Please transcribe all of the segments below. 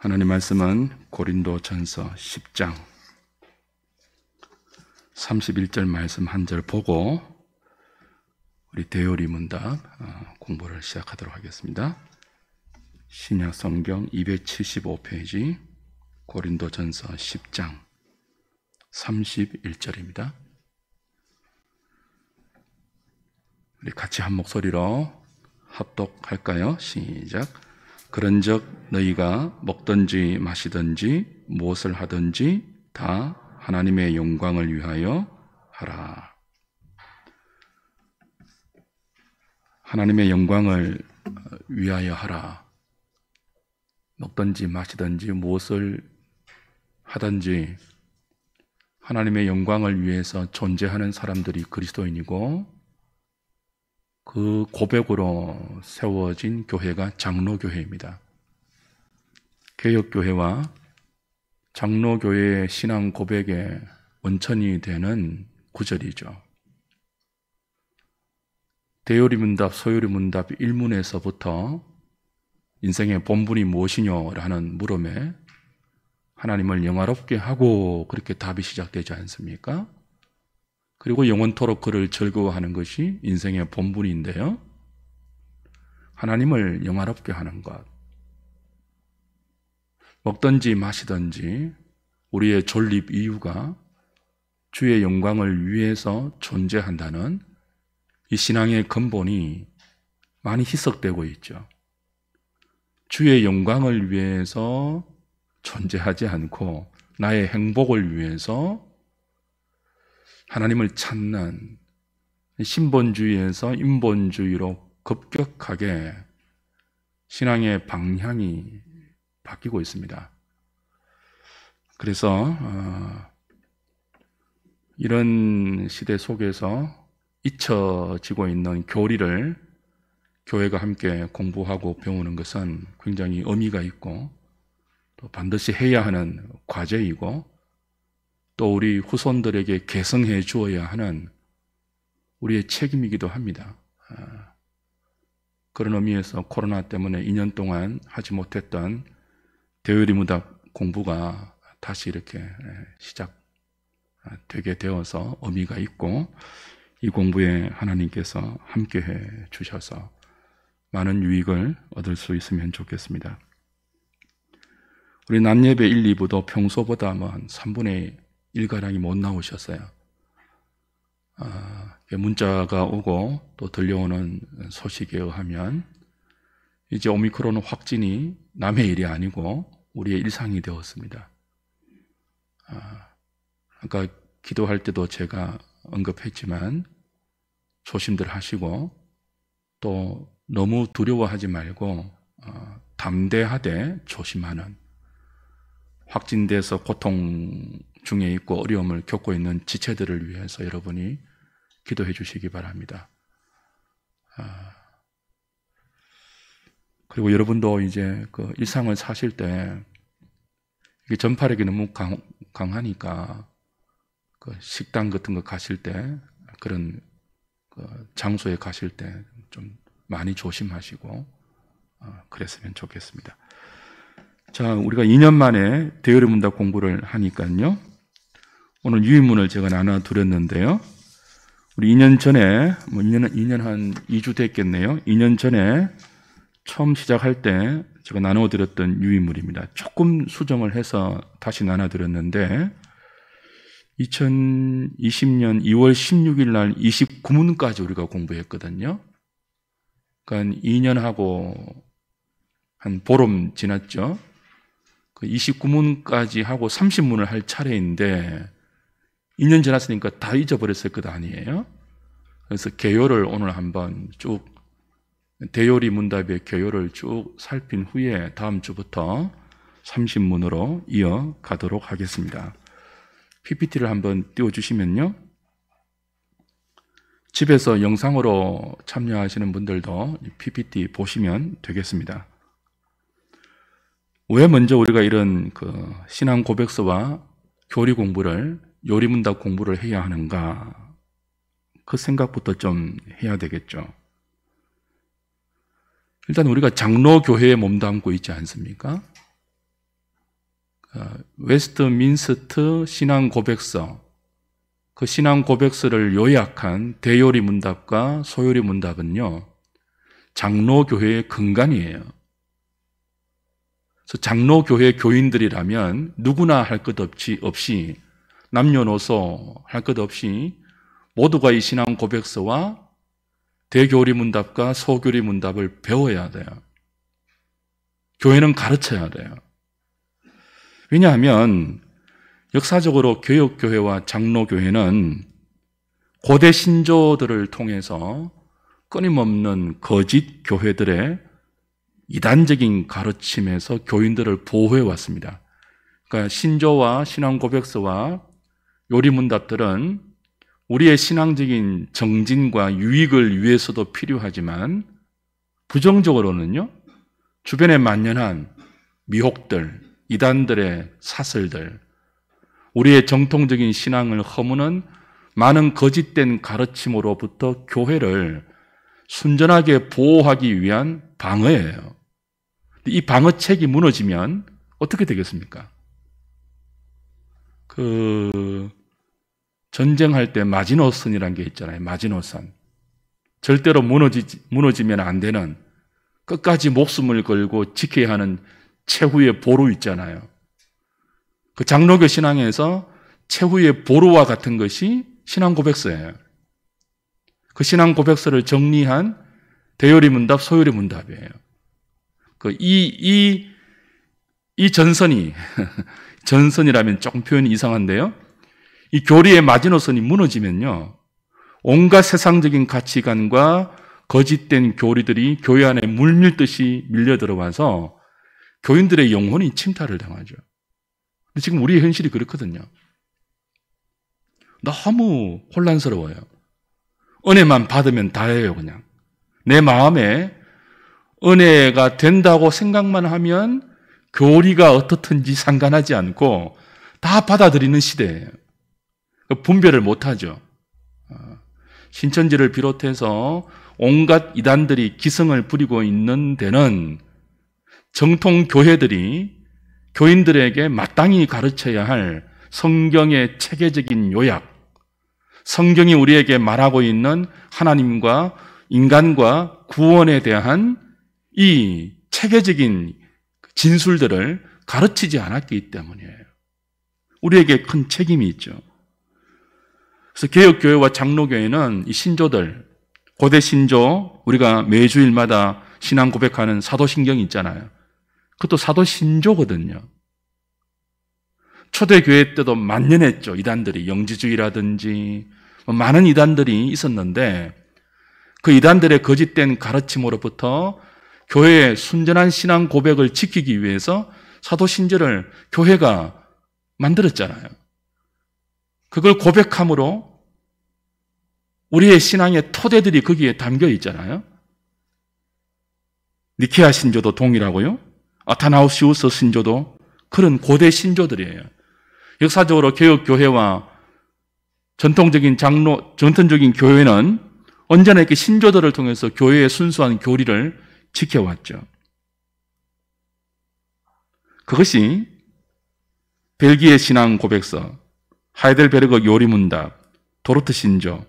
하나님 말씀은 고린도전서 10장 31절 말씀 한 절 보고 우리 대요리 문답 공부를 시작하도록 하겠습니다. 신약 성경 275페이지 고린도전서 10장 31절입니다. 우리 같이 한 목소리로 합독할까요? 시작. 그런즉 너희가 먹든지 마시든지 무엇을 하든지 다 하나님의 영광을 위하여 하라. 하나님의 영광을 위하여 하라. 먹든지 마시든지 무엇을 하든지 하나님의 영광을 위해서 존재하는 사람들이 그리스도인이고 그 고백으로 세워진 교회가 장로교회입니다. 개혁교회와 장로교회의 신앙 고백의 원천이 되는 구절이죠. 대요리 문답, 소요리 문답 1문에서부터 인생의 본분이 무엇이냐라는 물음에 하나님을 영화롭게 하고 그렇게 답이 시작되지 않습니까? 그리고 영원토록 그를 즐거워하는 것이 인생의 본분인데요. 하나님을 영화롭게 하는 것. 먹든지 마시든지 우리의 존립 이유가 주의 영광을 위해서 존재한다는 이 신앙의 근본이 많이 희석되고 있죠. 주의 영광을 위해서 존재하지 않고 나의 행복을 위해서 하나님을 찾는 신본주의에서 인본주의로 급격하게 신앙의 방향이 바뀌고 있습니다. 그래서 이런 시대 속에서 잊혀지고 있는 교리를 교회가 함께 공부하고 배우는 것은 굉장히 의미가 있고 또 반드시 해야 하는 과제이고 또 우리 후손들에게 계승해 주어야 하는 우리의 책임이기도 합니다. 그런 의미에서 코로나 때문에 2년 동안 하지 못했던 대요리 문답 공부가 다시 이렇게 시작되게 되어서 의미가 있고 이 공부에 하나님께서 함께해 주셔서 많은 유익을 얻을 수 있으면 좋겠습니다. 우리 낮예배 1, 2부도 평소보다 한 3분의 1가량이 못 나오셨어요. 문자가 오고 또 들려오는 소식에 의하면 이제 오미크론 확진이 남의 일이 아니고 우리의 일상이 되었습니다. 아까 기도할 때도 제가 언급했지만 조심들 하시고 또 너무 두려워하지 말고 담대하되 조심하는 확진돼서 고통 중에 있고 어려움을 겪고 있는 지체들을 위해서 여러분이 기도해 주시기 바랍니다. 그리고 여러분도 이제 그 일상을 사실 때 이게 전파력이 너무 강하니까 그 식당 같은 거 가실 때 그런 그 장소에 가실 때 좀 많이 조심하시고 그랬으면 좋겠습니다. 자, 우리가 2년 만에 대요리 문답 공부를 하니까요. 오늘 유인문을 제가 나눠드렸는데요. 우리 2년 전에, 2년 한 2주 됐겠네요. 2년 전에 처음 시작할 때 제가 나눠드렸던 유인물입니다. 조금 수정을 해서 다시 나눠드렸는데 2020년 2월 16일 날 29문까지 우리가 공부했거든요. 그러니까 2년하고 한 보름 지났죠. 그 29문까지 하고 30문을 할 차례인데 2년 지났으니까 다 잊어버렸을 것 아니에요? 그래서 개요를 오늘 한번 쭉 대요리 문답의 개요를 쭉 살핀 후에 다음 주부터 30문으로 이어가도록 하겠습니다. PPT를 한번 띄워주시면요. 집에서 영상으로 참여하시는 분들도 PPT 보시면 되겠습니다. 왜 먼저 우리가 이런 그 신앙 고백서와 교리 공부를 요리 문답 공부를 해야 하는가? 그 생각부터 좀 해야 되겠죠. 일단 우리가 장로교회에 몸담고 있지 않습니까? 웨스트민스터 신앙 고백서, 그 신앙 고백서를 요약한 대요리 문답과 소요리 문답은요, 장로교회의 근간이에요. 그래서 장로교회 교인들이라면 누구나 할 것 없이 남녀노소 할 것 없이 모두가 이 신앙 고백서와 대교리 문답과 소교리 문답을 배워야 돼요. 교회는 가르쳐야 돼요. 왜냐하면 역사적으로 개혁교회와 장로교회는 고대 신조들을 통해서 끊임없는 거짓 교회들의 이단적인 가르침에서 교인들을 보호해 왔습니다. 그러니까 신조와 신앙 고백서와 요리문답들은 우리의 신앙적인 정진과 유익을 위해서도 필요하지만 부정적으로는요, 주변에 만연한 미혹들, 이단들의 사설들, 우리의 정통적인 신앙을 허무는 많은 거짓된 가르침으로부터 교회를 순전하게 보호하기 위한 방어예요. 이 방어책이 무너지면 어떻게 되겠습니까? 전쟁할 때 마지노선이라는 게 있잖아요. 마지노선. 절대로 무너지면 안 되는, 끝까지 목숨을 걸고 지켜야 하는 최후의 보루 있잖아요. 그 장로교 신앙에서 최후의 보루와 같은 것이 신앙 고백서예요. 그 신앙 고백서를 정리한 대요리 문답, 소요리 문답이에요. 이 전선이, 전선이라면 조금 표현이 이상한데요. 이 교리의 마지노선이 무너지면요, 온갖 세상적인 가치관과 거짓된 교리들이 교회 안에 물밀듯이 밀려 들어와서 교인들의 영혼이 침탈을 당하죠. 지금 우리의 현실이 그렇거든요. 너무 혼란스러워요. 은혜만 받으면 다예요, 그냥. 내 마음에 은혜가 된다고 생각만 하면 교리가 어떻든지 상관하지 않고 다 받아들이는 시대예요. 분별을 못하죠. 신천지를 비롯해서 온갖 이단들이 기승을 부리고 있는 데는 정통 교회들이 교인들에게 마땅히 가르쳐야 할 성경의 체계적인 요약, 성경이 우리에게 말하고 있는 하나님과 인간과 구원에 대한 이 체계적인 진술들을 가르치지 않았기 때문이에요. 우리에게 큰 책임이 있죠. 그래서 개혁교회와 장로교회는 이 신조들, 고대 신조, 우리가 매주일마다 신앙 고백하는 사도신경이 있잖아요. 그것도 사도신조거든요. 초대교회 때도 만연했죠. 이단들이, 영지주의라든지 많은 이단들이 있었는데 그 이단들의 거짓된 가르침으로부터 교회의 순전한 신앙 고백을 지키기 위해서 사도신조를 교회가 만들었잖아요. 그걸 고백함으로 우리의 신앙의 토대들이 거기에 담겨 있잖아요. 니케아 신조도 동일하고요. 아타나우시우스 신조도 그런 고대 신조들이에요. 역사적으로 개혁교회와 전통적인 교회는 언제나 이렇게 신조들을 통해서 교회의 순수한 교리를 지켜왔죠. 그것이 벨기에 신앙 고백서, 하이델베르그 요리문답, 도르트 신조,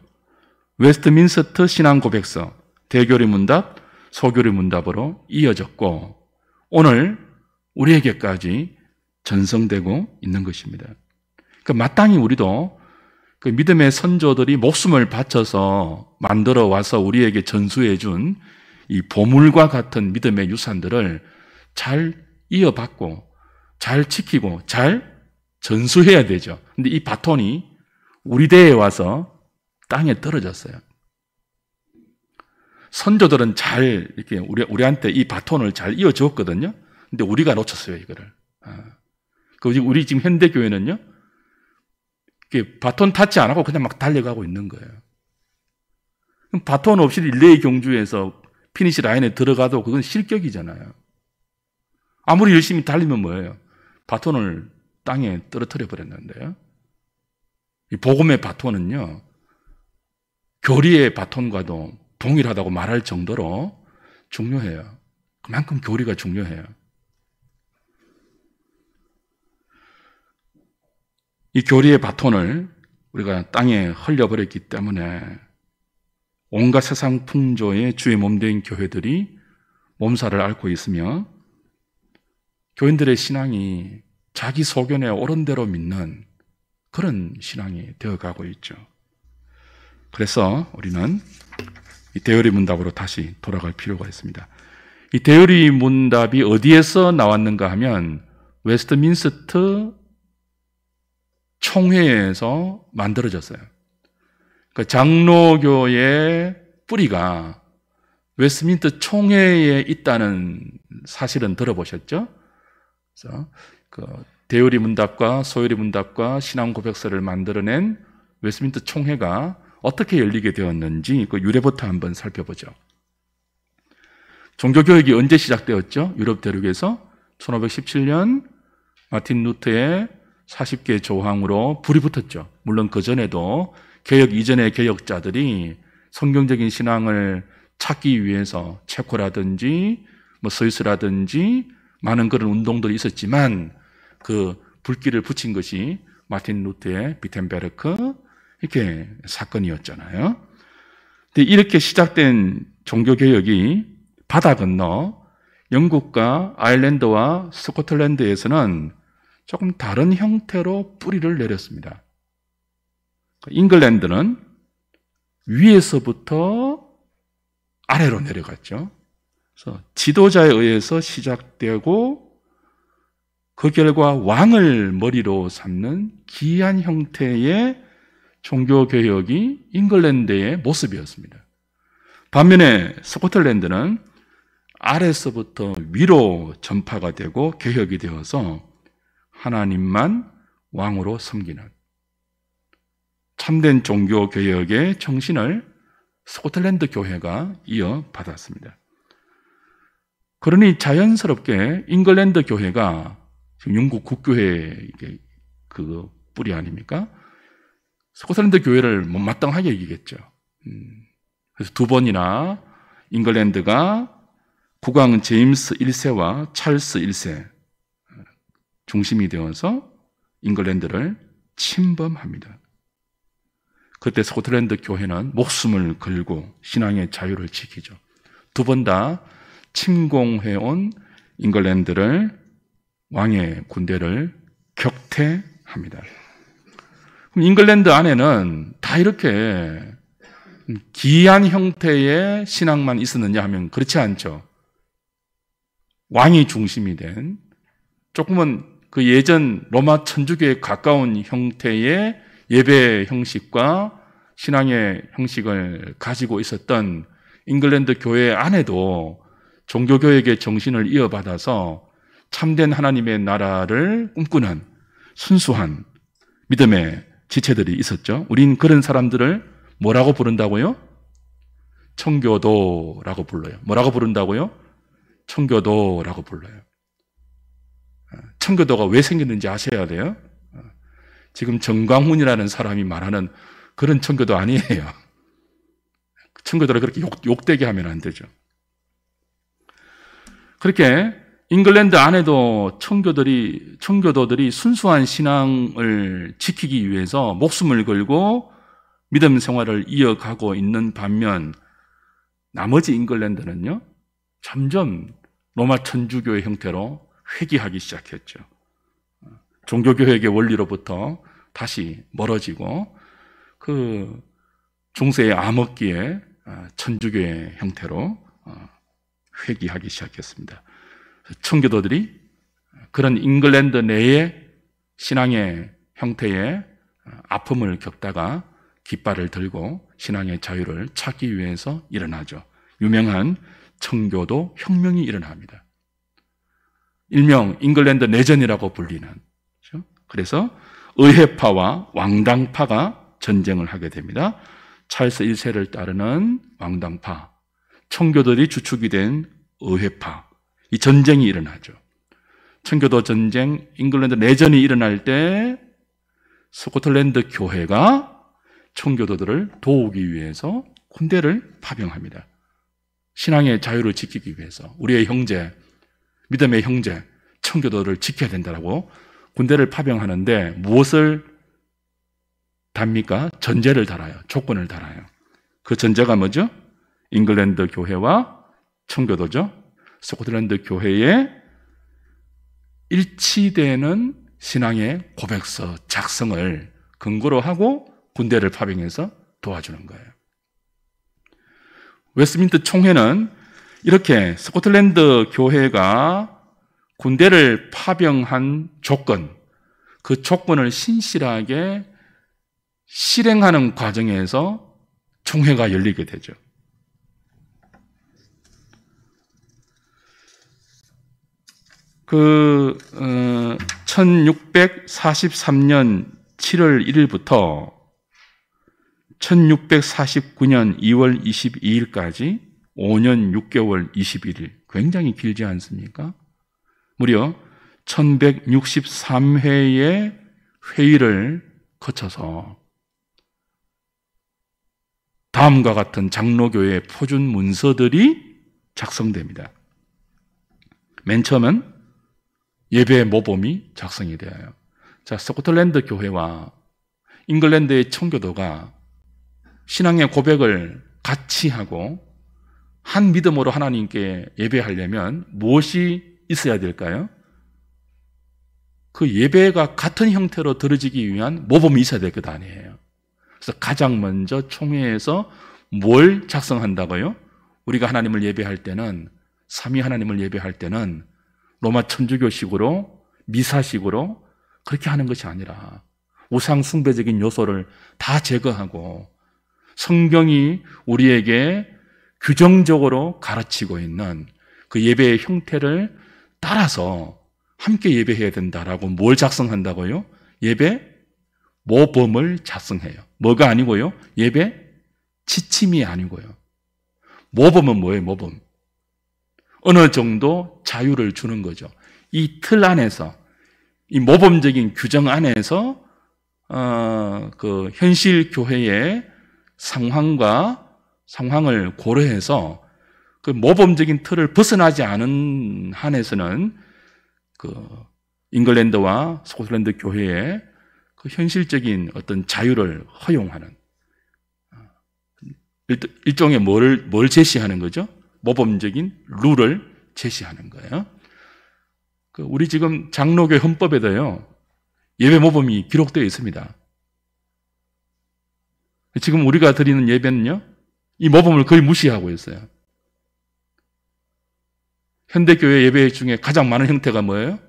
웨스트민스터 신앙 고백서, 대교리 문답, 소교리 문답으로 이어졌고 오늘 우리에게까지 전성되고 있는 것입니다. 그러니까 마땅히 우리도 그 믿음의 선조들이 목숨을 바쳐서 만들어 와서 우리에게 전수해 준 이 보물과 같은 믿음의 유산들을 잘 이어받고 잘 지키고 잘 전수해야 되죠. 근데 이 바톤이 우리 대에 와서 땅에 떨어졌어요. 선조들은 잘 이렇게 우리한테 이 바톤을 잘 이어주었거든요. 근데 우리가 놓쳤어요, 이거를. 우리 지금 현대교회는요, 이렇게 바톤 타치 안 하고 그냥 막 달려가고 있는 거예요. 그럼 바톤 없이 릴레이 경주에서 피니시 라인에 들어가도 그건 실격이잖아요. 아무리 열심히 달리면 뭐예요? 바톤을 땅에 떨어뜨려 버렸는데요. 이 복음의 바톤은요, 교리의 바톤과도 동일하다고 말할 정도로 중요해요. 그만큼 교리가 중요해요. 이 교리의 바톤을 우리가 땅에 흘려버렸기 때문에 온갖 세상 풍조의 주의 몸된 교회들이 몸살을 앓고 있으며 교인들의 신앙이 자기 소견에 옳은 대로 믿는 그런 신앙이 되어가고 있죠. 그래서 우리는 이 대열의 문답으로 다시 돌아갈 필요가 있습니다. 이 대열의 문답이 어디에서 나왔는가 하면 웨스트민스터 총회에서 만들어졌어요. 그러니까 장로교의 뿌리가 웨스트민스터 총회에 있다는 사실은 들어보셨죠? 그래서 그 대열의 문답과 소열의 문답과 신앙 고백서를 만들어낸 웨스트민스터 총회가 어떻게 열리게 되었는지 그 유래부터 한번 살펴보죠. 종교교육이 언제 시작되었죠? 유럽 대륙에서 1517년 마틴 루터의 40개 조항으로 불이 붙었죠. 물론 그 전에도 개혁 이전의 개혁자들이 성경적인 신앙을 찾기 위해서 체코라든지 스위스라든지 많은 그런 운동들이 있었지만 그 불길을 붙인 것이 마틴 루터의 비텐베르크 이렇게 사건이었잖아요. 근데 이렇게 시작된 종교개혁이 바다 건너 영국과 아일랜드와 스코틀랜드에서는 조금 다른 형태로 뿌리를 내렸습니다. 잉글랜드는 위에서부터 아래로 내려갔죠. 그래서 지도자에 의해서 시작되고 그 결과 왕을 머리로 삼는 기이한 형태의 종교개혁이 잉글랜드의 모습이었습니다. 반면에 스코틀랜드는 아래서부터 위로 전파가 되고 개혁이 되어서 하나님만 왕으로 섬기는 참된 종교개혁의 정신을 스코틀랜드 교회가 이어받았습니다. 그러니 자연스럽게 잉글랜드 교회가 지금 영국 국교회의 그 뿌리 아닙니까? 스코틀랜드 교회를 못마땅하게 여기겠죠. 그래서 두 번이나 잉글랜드가 국왕 제임스 1세와 찰스 1세 중심이 되어서 잉글랜드를 침범합니다. 그때 스코틀랜드 교회는 목숨을 걸고 신앙의 자유를 지키죠. 두 번 다 침공해온 잉글랜드를 왕의 군대를 격퇴합니다. 그럼 잉글랜드 안에는 다 이렇게 기이한 형태의 신앙만 있었느냐 하면 그렇지 않죠. 왕이 중심이 된 조금은 그 예전 로마 천주교에 가까운 형태의 예배 형식과 신앙의 형식을 가지고 있었던 잉글랜드 교회 안에도 종교교육의 정신을 이어받아서 참된 하나님의 나라를 꿈꾸는 순수한 믿음의 지체들이 있었죠. 우린 그런 사람들을 뭐라고 부른다고요? 청교도라고 불러요. 뭐라고 부른다고요? 청교도라고 불러요. 청교도가 왜 생겼는지 아셔야 돼요. 지금 정광훈이라는 사람이 말하는 그런 청교도 아니에요. 청교도를 그렇게 욕되게 하면 안 되죠. 그렇게 잉글랜드 안에도 청교도들이 순수한 신앙을 지키기 위해서 목숨을 걸고 믿음 생활을 이어가고 있는 반면 나머지 잉글랜드는요, 점점 로마 천주교의 형태로 회귀하기 시작했죠. 종교교육의 원리로부터 다시 멀어지고 그 중세의 암흑기에 천주교의 형태로 회귀하기 시작했습니다. 청교도들이 그런 잉글랜드 내의 신앙의 형태의 아픔을 겪다가 깃발을 들고 신앙의 자유를 찾기 위해서 일어나죠. 유명한 청교도 혁명이 일어납니다. 일명 잉글랜드 내전이라고 불리는. 그래서 의회파와 왕당파가 전쟁을 하게 됩니다. 찰스 1세를 따르는 왕당파, 청교도들이 주축이 된 의회파, 이 전쟁이 일어나죠. 청교도 전쟁, 잉글랜드 내전이 일어날 때 스코틀랜드 교회가 청교도들을 도우기 위해서 군대를 파병합니다. 신앙의 자유를 지키기 위해서 우리의 형제, 믿음의 형제, 청교도를 지켜야 된다고 군대를 파병하는데 무엇을 답니까? 전제를 달아요. 조건을 달아요. 그 전제가 뭐죠? 잉글랜드 교회와 청교도죠. 스코틀랜드 교회에 일치되는 신앙의 고백서 작성을 근거로 하고 군대를 파병해서 도와주는 거예요. 웨스트민스터 총회는 이렇게 스코틀랜드 교회가 군대를 파병한 조건, 그 조건을 신실하게 실행하는 과정에서 총회가 열리게 되죠. 그 1643년 7월 1일부터 1649년 2월 22일까지 5년 6개월 21일, 굉장히 길지 않습니까? 무려 1163회의 회의를 거쳐서 다음과 같은 장로교회 표준 문서들이 작성됩니다. 맨 처음은 예배 모범이 작성이 되어요. 자, 스코틀랜드 교회와 잉글랜드의 청교도가 신앙의 고백을 같이 하고 한 믿음으로 하나님께 예배하려면 무엇이 있어야 될까요? 그 예배가 같은 형태로 드러지기 위한 모범이 있어야 될 것 아니에요. 그래서 가장 먼저 총회에서 뭘 작성한다고요? 우리가 하나님을 예배할 때는, 삼위 하나님을 예배할 때는 로마 천주교식으로, 미사식으로 그렇게 하는 것이 아니라 우상 숭배적인 요소를 다 제거하고 성경이 우리에게 규정적으로 가르치고 있는 그 예배의 형태를 따라서 함께 예배해야 된다라고 뭘 작성한다고요? 예배 모범을 작성해요. 뭐가 아니고요? 예배 지침이 아니고요. 모범은 뭐예요? 모범. 어느 정도 자유를 주는 거죠. 이 틀 안에서, 이 모범적인 규정 안에서 그 현실 교회의 상황을 고려해서 그 모범적인 틀을 벗어나지 않은 한에서는 그 잉글랜드와 스코틀랜드 교회의 그 현실적인 어떤 자유를 허용하는 일종의 뭘 제시하는 거죠? 모범적인 룰을 제시하는 거예요. 우리 지금 장로교 헌법에도요, 예배 모범이 기록되어 있습니다. 지금 우리가 드리는 예배는요, 이 모범을 거의 무시하고 있어요. 현대교회 예배 중에 가장 많은 형태가 뭐예요?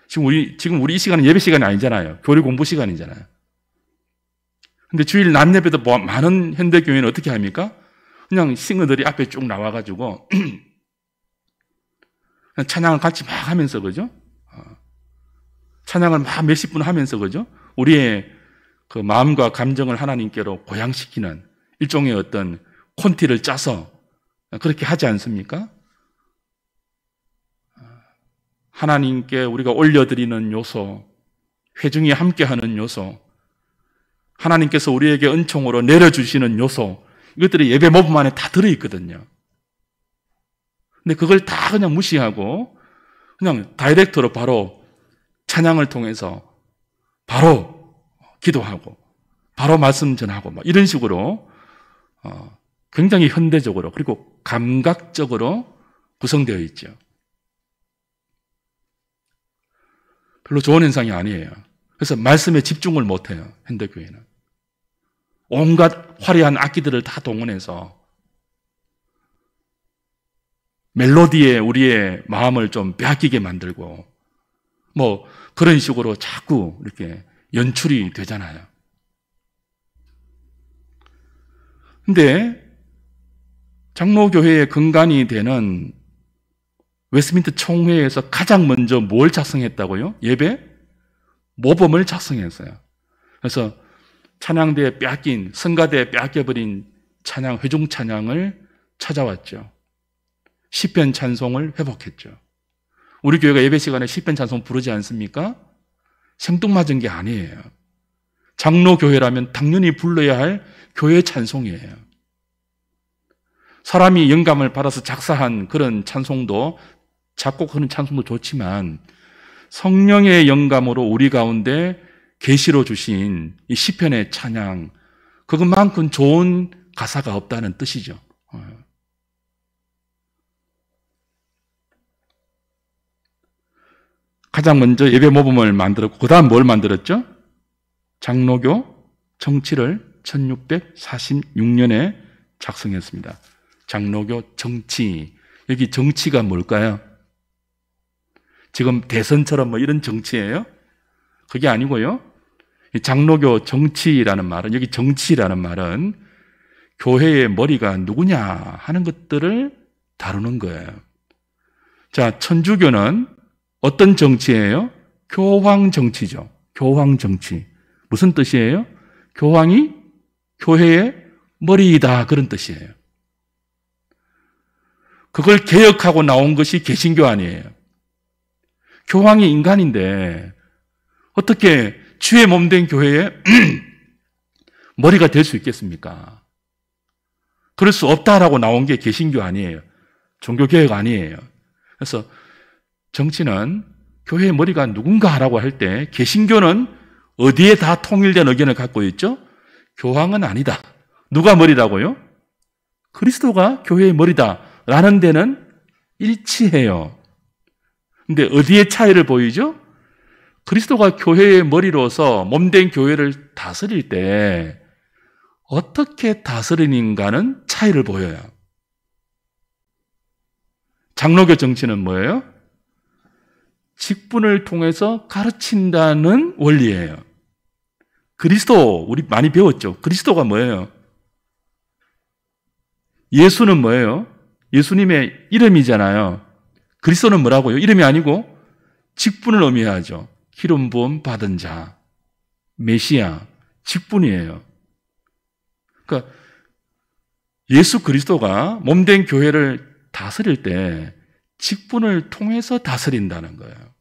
지금 우리 이 시간은 예배 시간이 아니잖아요. 교리 공부 시간이잖아요. 근데 주일 낮 예배도 많은 현대교회는 어떻게 합니까? 그냥 싱어들이 앞에 쭉 나와가지고 찬양을 같이 막 하면서, 그죠? 찬양을 막 몇십 분 하면서, 그죠? 우리의 그 마음과 감정을 하나님께로 고양시키는 일종의 어떤 콘티를 짜서 그렇게 하지 않습니까? 하나님께 우리가 올려드리는 요소, 회중이 함께하는 요소, 하나님께서 우리에게 은총으로 내려주시는 요소, 이것들이 예배 모범 안에 다 들어있거든요. 근데 그걸 다 그냥 무시하고 그냥 다이렉트로 바로 찬양을 통해서 바로 기도하고 바로 말씀 전하고 막 이런 식으로 굉장히 현대적으로 그리고 감각적으로 구성되어 있죠. 별로 좋은 현상이 아니에요. 그래서 말씀에 집중을 못해요, 현대교회는. 온갖 화려한 악기들을 다 동원해서 멜로디에 우리의 마음을 좀 빼앗기게 만들고 뭐 그런 식으로 자꾸 이렇게 연출이 되잖아요. 근데 장로교회의 근간이 되는 웨스트민스터 총회에서 가장 먼저 뭘 작성했다고요? 예배 모범을 작성했어요. 그래서 찬양대에 빼앗긴, 성가대에 빼앗겨버린 찬양, 회중 찬양을 찾아왔죠. 시편 찬송을 회복했죠. 우리 교회가 예배 시간에 시편 찬송 부르지 않습니까? 생뚱맞은 게 아니에요. 장로교회라면 당연히 불러야 할 교회 찬송이에요. 사람이 영감을 받아서 작사한 그런 찬송도, 작곡하는 찬송도 좋지만 성령의 영감으로 우리 가운데 계시로 주신 이 시편의 찬양, 그것만큼 좋은 가사가 없다는 뜻이죠. 가장 먼저 예배 모범을 만들었고, 그 다음 뭘 만들었죠? 장로교 정치를 1646년에 작성했습니다. 장로교 정치. 여기 정치가 뭘까요? 지금 대선처럼 뭐 이런 정치예요? 그게 아니고요. 장로교 정치라는 말은, 여기 정치라는 말은 교회의 머리가 누구냐 하는 것들을 다루는 거예요. 자, 천주교는 어떤 정치예요? 교황 정치죠. 교황 정치. 무슨 뜻이에요? 교황이 교회의 머리이다, 그런 뜻이에요. 그걸 개혁하고 나온 것이 개신교 아니에요. 교황이 인간인데 어떻게 주의 몸된 교회의 머리가 될 수 있겠습니까? 그럴 수 없다라고 나온 게 개신교 아니에요. 종교개혁 아니에요. 그래서 정치는 교회의 머리가 누군가라고 할 때 개신교는 어디에 다 통일된 의견을 갖고 있죠? 교황은 아니다. 누가 머리라고요? 그리스도가 교회의 머리다라는 데는 일치해요. 근데 어디에 차이를 보이죠? 그리스도가 교회의 머리로서 몸된 교회를 다스릴 때 어떻게 다스리는가는 차이를 보여요. 장로교 정치는 뭐예요? 직분을 통해서 가르친다는 원리예요. 그리스도, 우리 많이 배웠죠? 그리스도가 뭐예요? 예수는 뭐예요? 예수님의 이름이잖아요. 그리스도는 뭐라고요? 이름이 아니고 직분을 의미하죠. 기름 부음 받은 자, 메시아, 직분이에요. 그러니까 예수 그리스도가 몸된 교회를 다스릴 때 직분을 통해서 다스린다는 거예요.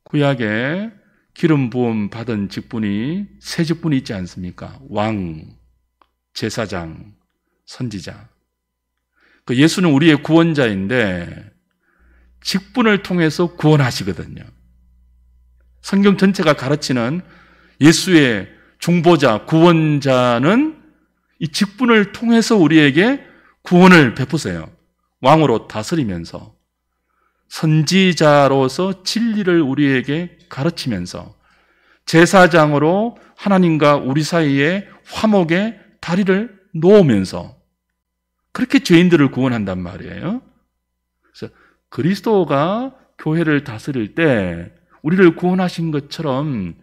구약에 기름 부음 받은 직분이 세 직분이 있지 않습니까? 왕, 제사장, 선지자. 그 예수는 우리의 구원자인데 직분을 통해서 구원하시거든요. 성경 전체가 가르치는 예수의 중보자, 구원자는 이 직분을 통해서 우리에게 구원을 베푸세요. 왕으로 다스리면서, 선지자로서 진리를 우리에게 가르치면서, 제사장으로 하나님과 우리 사이에 화목의 다리를 놓으면서 그렇게 죄인들을 구원한단 말이에요. 그래서 그리스도가 교회를 다스릴 때 우리를 구원하신 것처럼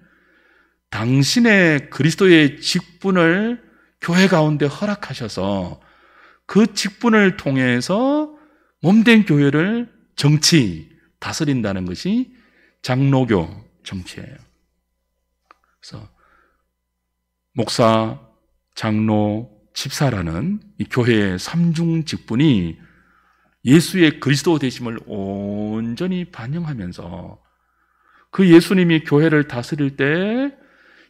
당신의 그리스도의 직분을 교회 가운데 허락하셔서 그 직분을 통해서 몸된 교회를 다스린다는 것이 장로교 정치예요. 그래서 목사, 장로, 집사라는 이 교회의 삼중 직분이 예수의 그리스도 되심을 온전히 반영하면서 그 예수님이 교회를 다스릴 때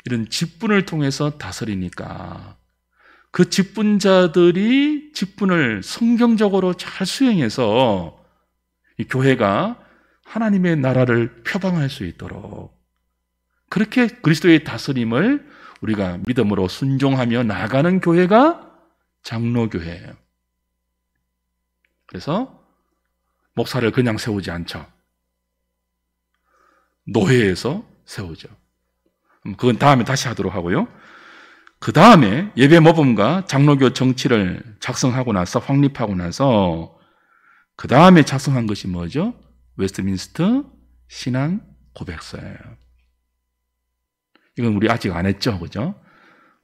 이런 직분을 통해서 다스리니까 그 직분자들이 직분을 성경적으로 잘 수행해서 이 교회가 하나님의 나라를 표방할 수 있도록 그렇게 그리스도의 다스림을 우리가 믿음으로 순종하며 나아가는 교회가 장로교회예요. 그래서 목사를 그냥 세우지 않죠. 노회에서 세우죠. 그건 다음에 다시 하도록 하고요. 그 다음에 예배 모범과 장로교 정치를 작성하고 나서 확립하고 나서 그 다음에 작성한 것이 뭐죠? 웨스트민스터 신앙 고백서예요. 이건 우리 아직 안 했죠, 그죠?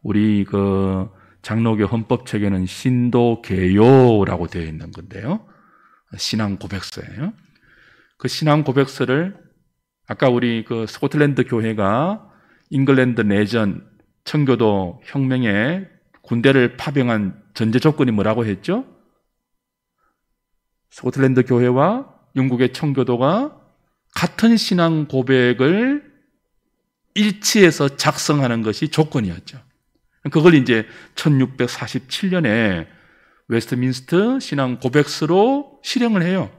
우리 그 장로교 헌법 책에는 신도개요라고 되어 있는 건데요. 신앙 고백서예요. 그 신앙 고백서를 아까 우리 그 스코틀랜드 교회가 잉글랜드 내전 청교도 혁명에 군대를 파병한 전제 조건이 뭐라고 했죠? 스코틀랜드 교회와 영국의 청교도가 같은 신앙 고백을 일치해서 작성하는 것이 조건이었죠. 그걸 이제 1647년에 웨스트민스터 신앙 고백서로 실행을 해요.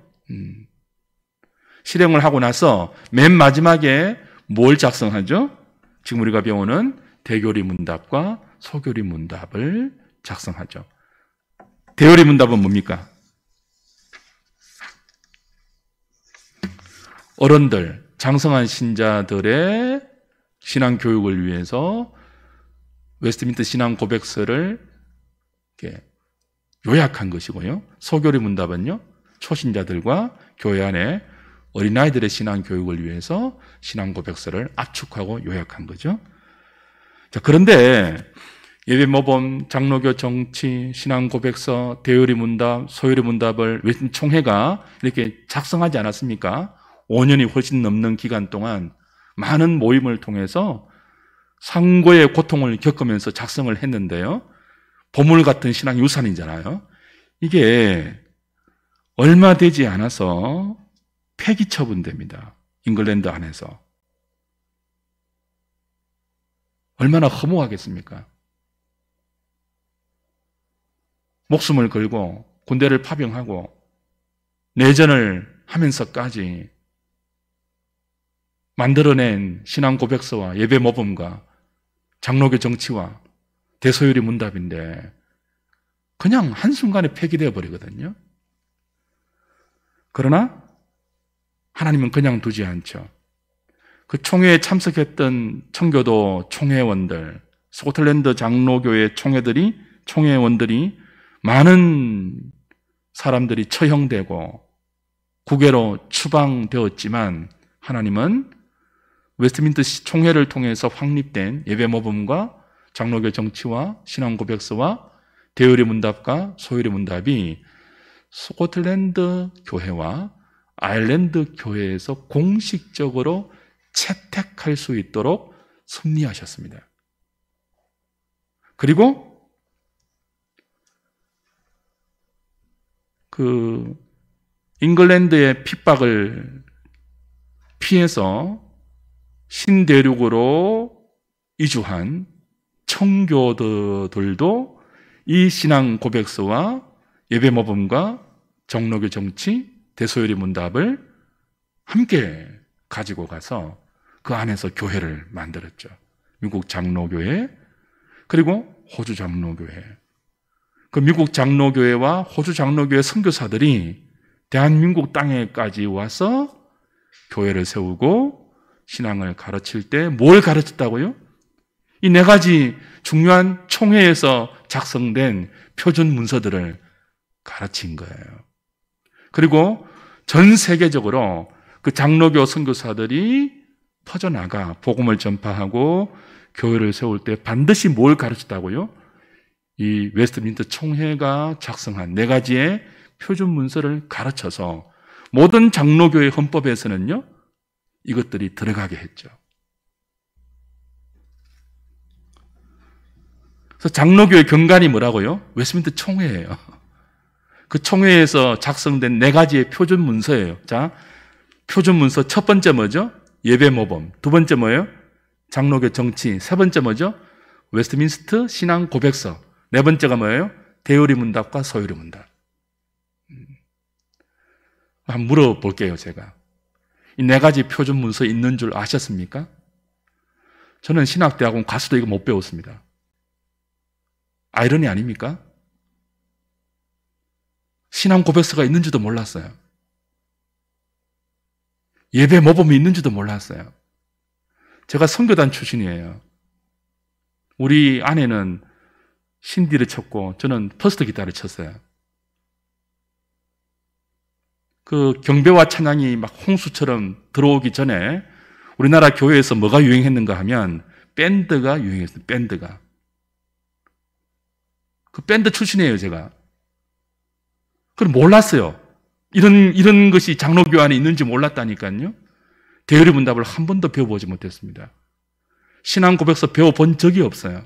실행을 하고 나서 맨 마지막에 뭘 작성하죠? 지금 우리가 배우는 대교리 문답과 소교리 문답을 작성하죠. 대교리 문답은 뭡니까? 어른들, 장성한 신자들의 신앙 교육을 위해서 웨스트민스터 신앙 고백서를 이렇게 요약한 것이고요. 소교리 문답은요, 초신자들과 교회 안에 어린아이들의 신앙 교육을 위해서 신앙 고백서를 압축하고 요약한 거죠. 자, 그런데 예배 모범, 장로교 정치, 신앙 고백서, 대요리 문답, 소요리 문답을 웨스트민스터 총회가 이렇게 작성하지 않았습니까? 5년이 훨씬 넘는 기간 동안 많은 모임을 통해서 상고의 고통을 겪으면서 작성을 했는데요. 보물 같은 신앙 유산이잖아요. 이게 얼마 되지 않아서 폐기 처분됩니다. 잉글랜드 안에서. 얼마나 허무하겠습니까? 목숨을 걸고 군대를 파병하고 내전을 하면서까지 만들어낸 신앙 고백서와 예배 모범과 장로교 정치와 대소요리 문답인데 그냥 한순간에 폐기되어 버리거든요. 그러나 하나님은 그냥 두지 않죠. 그 총회에 참석했던 청교도 총회원들, 스코틀랜드 장로교회 총회원들이 많은 사람들이 처형되고 국외로 추방되었지만 하나님은 웨스트민스터 총회를 통해서 확립된 예배 모범과 장로교 정치와 신앙 고백서와 대요리 문답과 소요리 문답이 스코틀랜드 교회와 아일랜드 교회에서 공식적으로 채택할 수 있도록 섭리하셨습니다. 그리고 그 잉글랜드의 핍박을 피해서 신대륙으로 이주한 청교도들도 이 신앙 고백서와 예배 모범과 장로교 정치, 대소요리 문답을 함께 가지고 가서 그 안에서 교회를 만들었죠. 미국 장로교회, 그리고 호주 장로교회. 그 미국 장로교회와 호주 장로교회 선교사들이 대한민국 땅에까지 와서 교회를 세우고 신앙을 가르칠 때 뭘 가르쳤다고요? 이 네 가지 중요한 총회에서 작성된 표준 문서들을 가르친 거예요. 그리고 전 세계적으로 그 장로교 선교사들이 퍼져나가 복음을 전파하고 교회를 세울 때 반드시 뭘 가르쳤다고요? 이 웨스트민스터 총회가 작성한 네 가지의 표준 문서를 가르쳐서 모든 장로교회 헌법에서는요, 이것들이 들어가게 했죠. 그래서 장로교의 경관이 뭐라고요? 웨스트민스터 총회예요. 그 총회에서 작성된 네 가지의 표준 문서예요. 자, 표준 문서 첫 번째 뭐죠? 예배 모범. 두 번째 뭐예요? 장로교 정치. 세 번째 뭐죠? 웨스트민스터 신앙 고백서. 네 번째가 뭐예요? 대요리 문답과 소요리 문답. 한번 물어볼게요, 제가. 이 네 가지 표준 문서 있는 줄 아셨습니까? 저는 신학대학원 가서도 이거 못 배웠습니다. 아이러니 아닙니까? 신앙 고백서가 있는지도 몰랐어요. 예배 모범이 있는지도 몰랐어요. 제가 선교단 출신이에요. 우리 아내는 신디를 쳤고 저는 퍼스트 기타를 쳤어요. 그 경배와 찬양이 막 홍수처럼 들어오기 전에 우리나라 교회에서 뭐가 유행했는가 하면 밴드가 유행했어요. 밴드가. 그 밴드 출신이에요, 제가. 그럼 몰랐어요. 이런 것이 장로교 안에 있는지 몰랐다니까요. 대요리 문답을 한 번도 배워보지 못했습니다. 신앙 고백서 배워본 적이 없어요.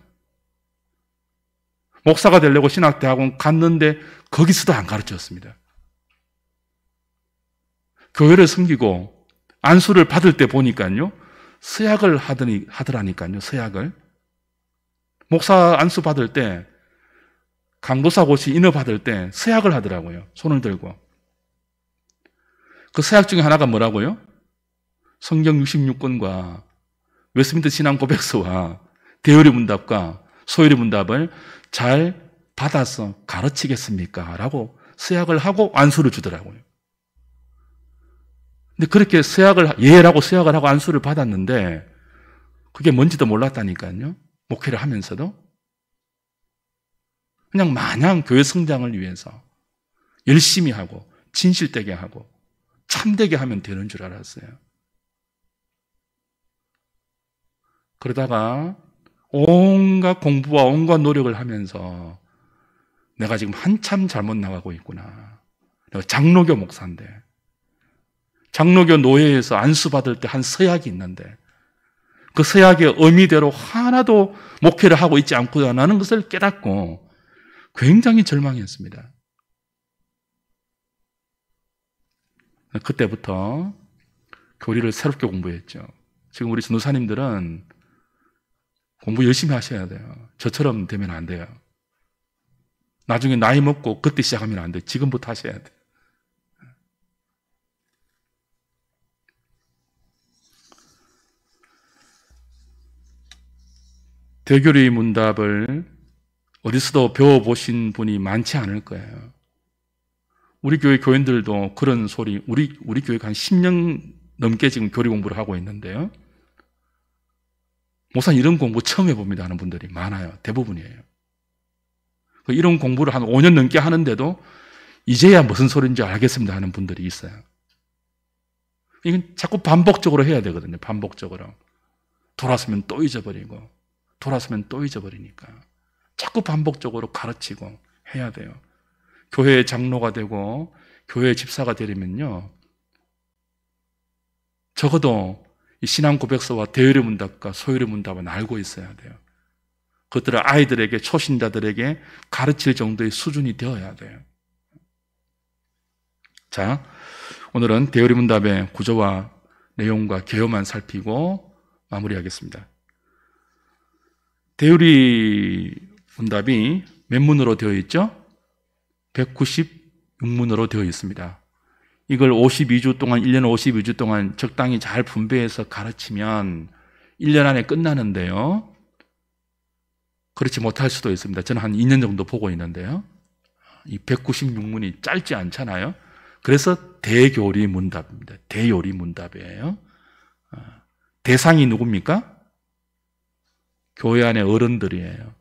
목사가 되려고 신학대학원 갔는데 거기서도 안 가르쳤습니다. 교회를 섬기고 안수를 받을 때 보니까요, 서약을 하더라니까요, 서약을. 목사 안수 받을 때, 강도사 고시 인허 받을 때 서약을 하더라고요, 손을 들고. 그 서약 중에 하나가 뭐라고요? 성경 66권과 웨스트민스터 신앙 고백서와 대요리 문답과 소요리 문답을 잘 받아서 가르치겠습니까? 라고 서약을 하고 안수를 주더라고요. 근데 그렇게 예라고 서약을 하고 안수를 받았는데 그게 뭔지도 몰랐다니까요. 목회를 하면서도. 그냥 마냥 교회 성장을 위해서 열심히 하고 진실되게 하고 참되게 하면 되는 줄 알았어요. 그러다가 온갖 공부와 온갖 노력을 하면서 내가 지금 한참 잘못 나가고 있구나. 내가 장로교 목사인데 장로교 노회에서 안수받을 때 한 서약이 있는데 그 서약의 의미대로 하나도 목회를 하고 있지 않구나라는 것을 깨닫고 굉장히 절망했습니다. 그때부터 교리를 새롭게 공부했죠. 지금 우리 전도사님들은 공부 열심히 하셔야 돼요. 저처럼 되면 안 돼요. 나중에 나이 먹고 그때 시작하면 안 돼요. 지금부터 하셔야 돼요. 대교리 문답을 어디서도 배워보신 분이 많지 않을 거예요. 우리 교회 교인들도 그런 소리, 우리 교회가 한 10년 넘게 지금 교리 공부를 하고 있는데요. 목사님 이런 공부 처음 해봅니다 하는 분들이 많아요. 대부분이에요. 이런 공부를 한 5년 넘게 하는데도 이제야 무슨 소리인지 알겠습니다 하는 분들이 있어요. 이건 자꾸 반복적으로 해야 되거든요. 반복적으로. 돌아서면 또 잊어버리고 돌아서면 또 잊어버리니까 자꾸 반복적으로 가르치고 해야 돼요. 교회의 장로가 되고 교회의 집사가 되려면요, 적어도 이 신앙 고백서와 대요리 문답과 소요리 문답은 알고 있어야 돼요. 그것들을 아이들에게, 초신자들에게 가르칠 정도의 수준이 되어야 돼요. 자, 오늘은 대요리 문답의 구조와 내용과 개요만 살피고 마무리하겠습니다. 대요리 문답이 몇 문으로 되어 있죠? 196문으로 되어 있습니다. 이걸 52주 동안, 1년 52주 동안 적당히 잘 분배해서 가르치면 1년 안에 끝나는데요. 그렇지 못할 수도 있습니다. 저는 한 2년 정도 보고 있는데요. 이 196문이 짧지 않잖아요. 그래서 대교리 문답입니다. 대요리 문답이에요. 대상이 누굽니까? 교회 안의 어른들이에요.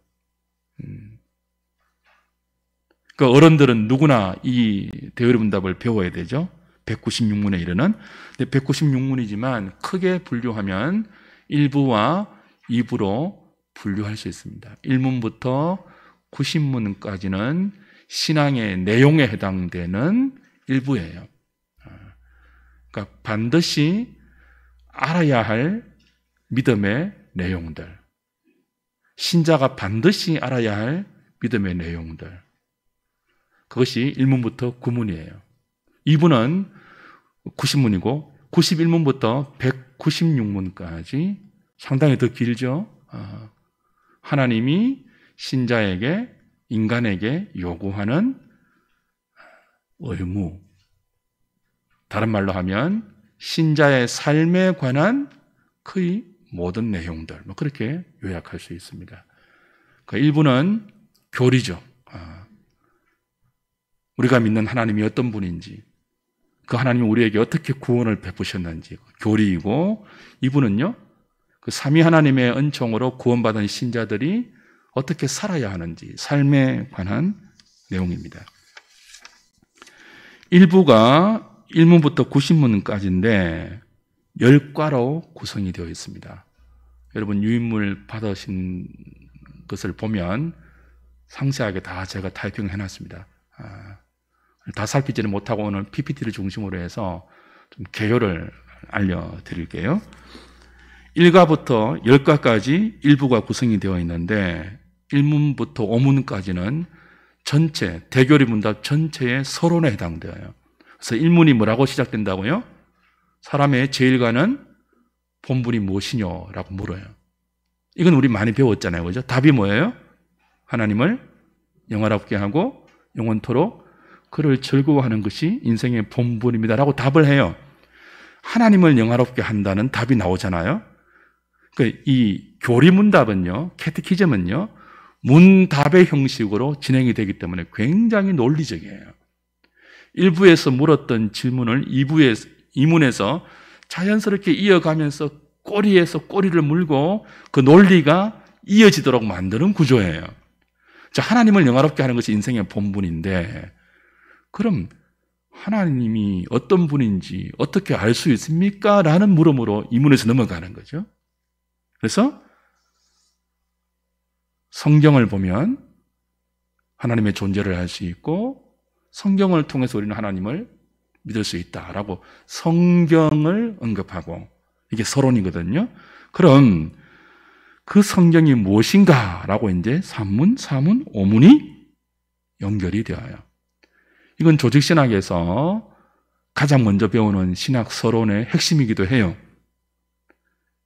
그 어른들은 누구나 이 대요리 문답을 배워야 되죠. 196문에 이르는. 근데 196문이지만 크게 분류하면 1부와 2부로 분류할 수 있습니다. 1문부터 90문까지는 신앙의 내용에 해당되는 일부예요. 그러니까 반드시 알아야 할 믿음의 내용들, 신자가 반드시 알아야 할 믿음의 내용들, 그것이 1문부터 9문이에요. 2부는 90문이고 91문부터 196문까지 상당히 더 길죠. 하나님이 신자에게, 인간에게 요구하는 의무, 다른 말로 하면 신자의 삶에 관한 거의 모든 내용들, 그렇게 요약할 수 있습니다. 그 1부는 교리죠. 우리가 믿는 하나님이 어떤 분인지, 그 하나님이 우리에게 어떻게 구원을 베푸셨는지 교리이고, 2부는요, 그 삼위 하나님의 은총으로 구원받은 신자들이 어떻게 살아야 하는지 삶에 관한 내용입니다. 1부가 1문부터 90문까지인데 10과로 구성이 되어 있습니다. 여러분 유인물 받으신 것을 보면 상세하게 다 제가 타이핑을 해놨습니다. 다 살피지는 못하고 오늘 PPT를 중심으로 해서 좀 개요를 알려드릴게요. 1과부터 10과까지 1부가 구성이 되어 있는데 1문부터 5문까지는 전체, 대교리 문답 전체의 서론에 해당되어요. 그래서 1문이 뭐라고 시작된다고요? 사람의 제일 가는 본분이 무엇이뇨? 라고 물어요. 이건 우리 많이 배웠잖아요. 그죠? 답이 뭐예요? 하나님을 영화롭게 하고 영원토록 그를 즐거워하는 것이 인생의 본분입니다라고 답을 해요. 하나님을 영화롭게 한다는 답이 나오잖아요. 이 교리문답은요, 캐티키즘은요, 문답의 형식으로 진행이 되기 때문에 굉장히 논리적이에요. 1부에서 물었던 질문을 2문에서 자연스럽게 이어가면서 꼬리에서 꼬리를 물고 그 논리가 이어지도록 만드는 구조예요. 자, 하나님을 영화롭게 하는 것이 인생의 본분인데, 그럼 하나님이 어떤 분인지 어떻게 알 수 있습니까? 라는 물음으로 2문에서 넘어가는 거죠. 그래서 성경을 보면 하나님의 존재를 알 수 있고, 성경을 통해서 우리는 하나님을 믿을 수 있다라고 성경을 언급하고, 이게 서론이거든요. 그럼 그 성경이 무엇인가라고 이제 3문, 4문, 5문이 연결이 되어요. 이건 조직신학에서 가장 먼저 배우는 신학 서론의 핵심이기도 해요.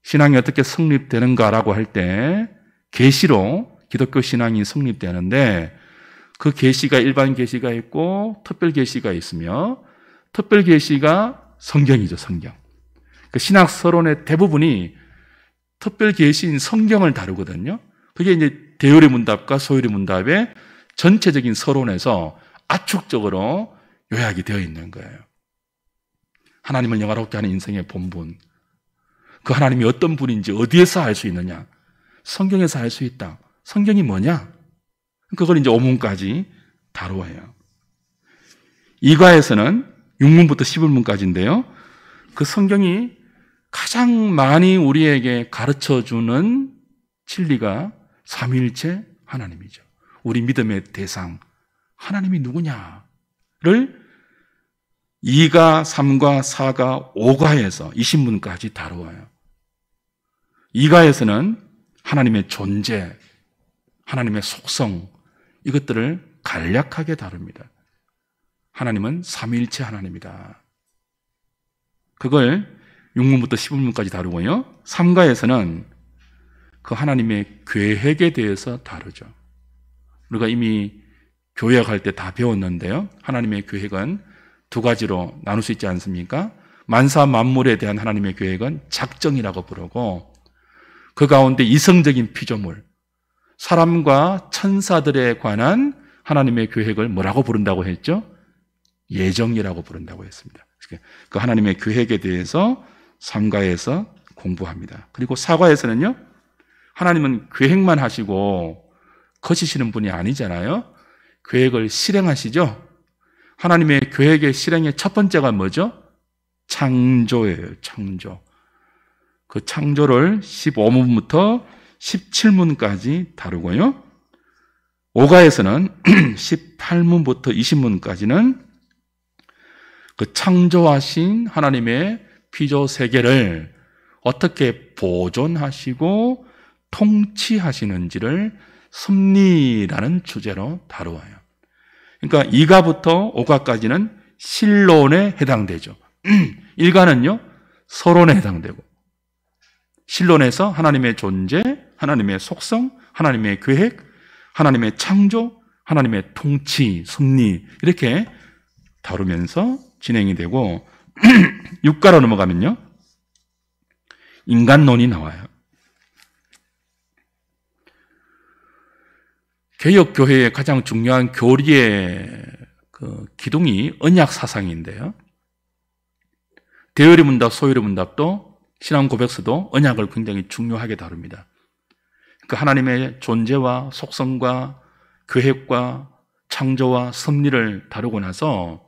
신앙이 어떻게 성립되는가라고 할 때 계시로 기독교 신앙이 성립되는데, 그 계시가 일반 계시가 있고 특별 계시가 있으며, 특별 계시가 성경이죠, 성경. 그 신학 서론의 대부분이 특별 계시인 성경을 다루거든요. 그게 이제 대요리 문답과 소요리 문답의 전체적인 서론에서 압축적으로 요약이 되어 있는 거예요. 하나님을 영화롭게 하는 인생의 본분, 그 하나님이 어떤 분인지 어디에서 알 수 있느냐? 성경에서 알 수 있다. 성경이 뭐냐? 그걸 이제 5문까지 다루어요. 2과에서는 6문부터 11문까지인데요. 그 성경이 가장 많이 우리에게 가르쳐주는 진리가 삼위일체 하나님이죠. 우리 믿음의 대상, 하나님이 누구냐를 2가, 3가, 4가, 5가에서 20문까지 다루어요. 2가에서는 하나님의 존재, 하나님의 속성, 이것들을 간략하게 다룹니다. 하나님은 삼위일체 하나님이다. 그걸 6문부터 11문까지 다루고요. 3가에서는 그 하나님의 계획에 대해서 다루죠. 우리가 이미 교역할 때 다 배웠는데요. 하나님의 계획은 두 가지로 나눌 수 있지 않습니까? 만사 만물에 대한 하나님의 계획은 작정이라고 부르고, 그 가운데 이성적인 피조물, 사람과 천사들에 관한 하나님의 계획을 뭐라고 부른다고 했죠? 예정이라고 부른다고 했습니다. 그 하나님의 계획에 대해서 3가에서 공부합니다. 그리고 4과에서는요, 하나님은 계획만 하시고 거치시는 분이 아니잖아요. 계획을 실행하시죠. 하나님의 계획의 실행의 첫 번째가 뭐죠? 창조예요. 창조. 그 창조를 15문부터 17문까지 다루고요. 5가에서는 18문부터 20문까지는 그 창조하신 하나님의 피조 세계를 어떻게 보존하시고 통치하시는지를 섭리라는 주제로 다루어요. 그러니까 2가부터 5가까지는 신론에 해당되죠. 1가는요, 서론에 해당되고, 신론에서 하나님의 존재, 하나님의 속성, 하나님의 계획, 하나님의 창조, 하나님의 통치, 섭리, 이렇게 다루면서 진행이 되고, 6가로 넘어가면요, 인간론이 나와요. 개혁교회의 가장 중요한 교리의 그 기둥이 언약 사상인데요. 대요리 문답, 소요리 문답도 신앙 고백서도 언약을 굉장히 중요하게 다룹니다. 그 하나님의 존재와 속성과 계획과 창조와 섭리를 다루고 나서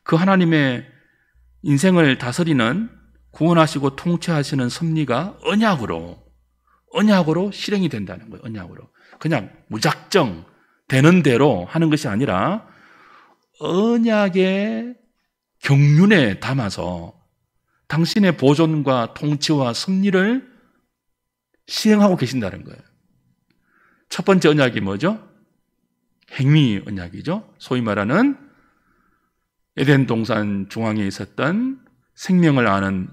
그 하나님의 인생을 다스리는 구원하시고 통치하시는 섭리가 언약으로 실행이 된다는 거예요. 언약으로. 그냥 무작정 되는 대로 하는 것이 아니라 언약의 경륜에 담아서 당신의 보존과 통치와 섭리를 시행하고 계신다는 거예요. 첫 번째 언약이 뭐죠? 행위 언약이죠. 소위 말하는 에덴 동산 중앙에 있었던 생명을 아는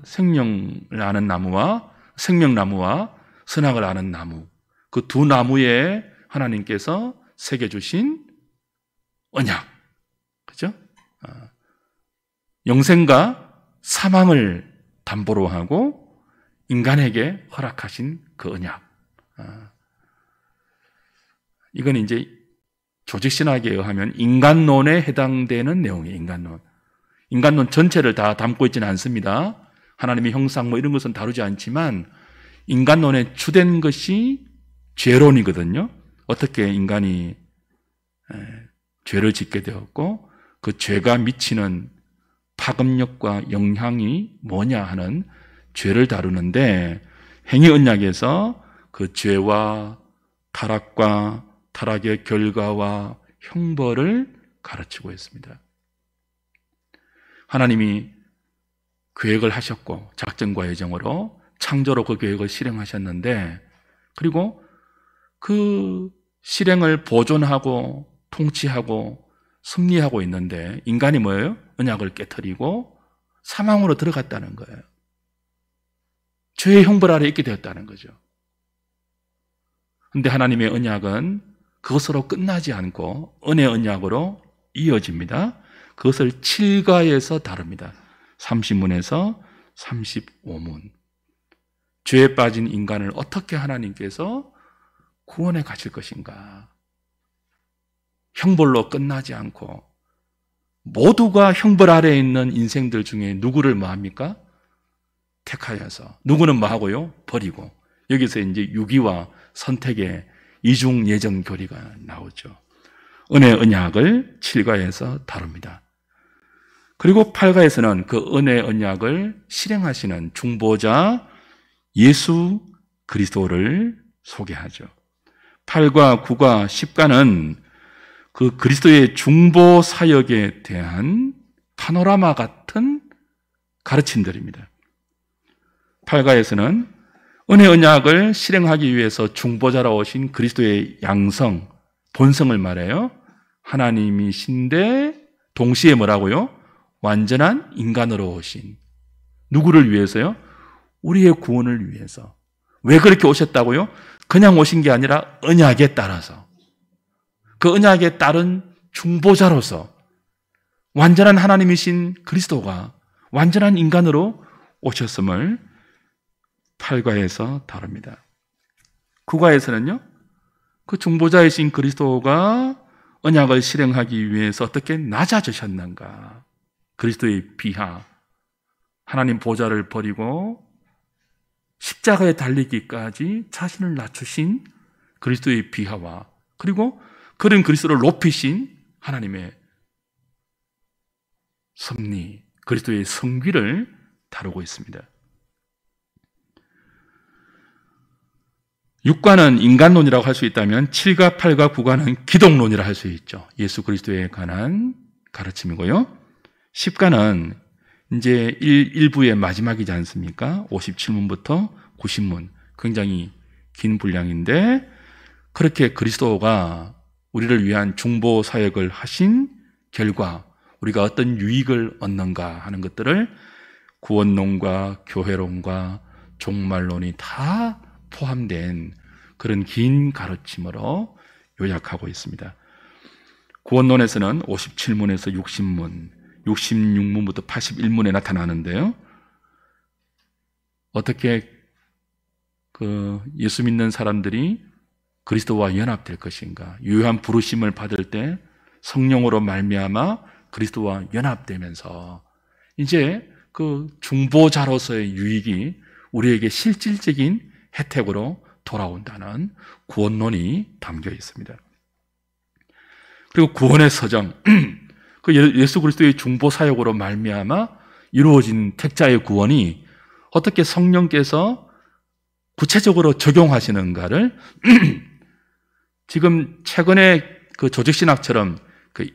나무와 생명나무와 선악을 아는 나무, 그 두 나무에 하나님께서 새겨주신 언약, 그죠? 영생과 사망을 담보로 하고 인간에게 허락하신 그 언약. 이건 이제 조직신학에 의하면 인간론에 해당되는 내용이에요. 인간론 전체를 다 담고 있지는 않습니다. 하나님의 형상 뭐 이런 것은 다루지 않지만 인간론에 주된 것이 죄론이거든요. 어떻게 인간이 죄를 짓게 되었고 그 죄가 미치는 파급력과 영향이 뭐냐 하는 죄를 다루는데 행위 언약에서 그 죄와 타락과 타락의 결과와 형벌을 가르치고 있습니다. 하나님이 계획을 하셨고 작전과 예정으로 창조로 그 계획을 실행하셨는데 그리고 그 실행을 보존하고 통치하고 섭리하고 있는데 인간이 뭐예요? 언약을 깨트리고 사망으로 들어갔다는 거예요. 죄의 형벌 아래 있게 되었다는 거죠. 그런데 하나님의 언약은 그것으로 끝나지 않고 은혜 언약으로 이어집니다. 그것을 7가에서 다룹니다. 30문에서 35문. 죄에 빠진 인간을 어떻게 하나님께서 구원해 가실 것인가? 형벌로 끝나지 않고 모두가 형벌 아래에 있는 인생들 중에 누구를 뭐 합니까? 택하여서 누구는 뭐 하고요? 버리고. 여기서 이제 유기와 선택의 이중 예정 교리가 나오죠. 은혜 언약을 7가에서 다룹니다. 그리고 8가에서는 그 은혜 언약을 실행하시는 중보자 예수 그리스도를 소개하죠. 8과 9과 10가는 그 그리스도의 중보 사역에 대한 파노라마 같은 가르침들입니다. 8가에서는 은혜 언약을 실행하기 위해서 중보자로 오신 그리스도의 양성, 본성을 말해요. 하나님이신데 동시에 뭐라고요? 완전한 인간으로 오신. 누구를 위해서요? 우리의 구원을 위해서. 왜 그렇게 오셨다고요? 그냥 오신 게 아니라 언약에 따라서. 그 언약에 따른 중보자로서 완전한 하나님이신 그리스도가 완전한 인간으로 오셨음을 8가에서 다룹니다. 9가에서는요, 그 중보자이신 그리스도가 언약을 실행하기 위해서 어떻게 낮아지셨는가. 그리스도의 비하, 하나님 보좌를 버리고 십자가에 달리기까지 자신을 낮추신 그리스도의 비하와 그리고 그런 그리스도를 높이신 하나님의 섭리, 그리스도의 성귀를 다루고 있습니다. 6가는 인간론이라고 할 수 있다면 7가, 8가, 9가는 기독론이라 할 수 있죠. 예수 그리스도에 관한 가르침이고요. 10가는 이제 1부의 마지막이지 않습니까? 57문부터 90문. 굉장히 긴 분량인데 그렇게 그리스도가 우리를 위한 중보 사역을 하신 결과 우리가 어떤 유익을 얻는가 하는 것들을 구원론과 교회론과 종말론이 다 포함된 그런 긴 가르침으로 요약하고 있습니다. 구원론에서는 57문에서 60문, 66문부터 81문에 나타나는데요. 어떻게 그 예수 믿는 사람들이 그리스도와 연합될 것인가? 유효한 부르심을 받을 때 성령으로 말미암아 그리스도와 연합되면서 이제 그 중보자로서의 유익이 우리에게 실질적인 혜택으로 돌아온다는 구원론이 담겨 있습니다. 그리고 구원의 서정, 그 예수 그리스도의 중보 사역으로 말미암아 이루어진 택자의 구원이 어떻게 성령께서 구체적으로 적용하시는가를 지금 최근에 그 조직신학처럼 그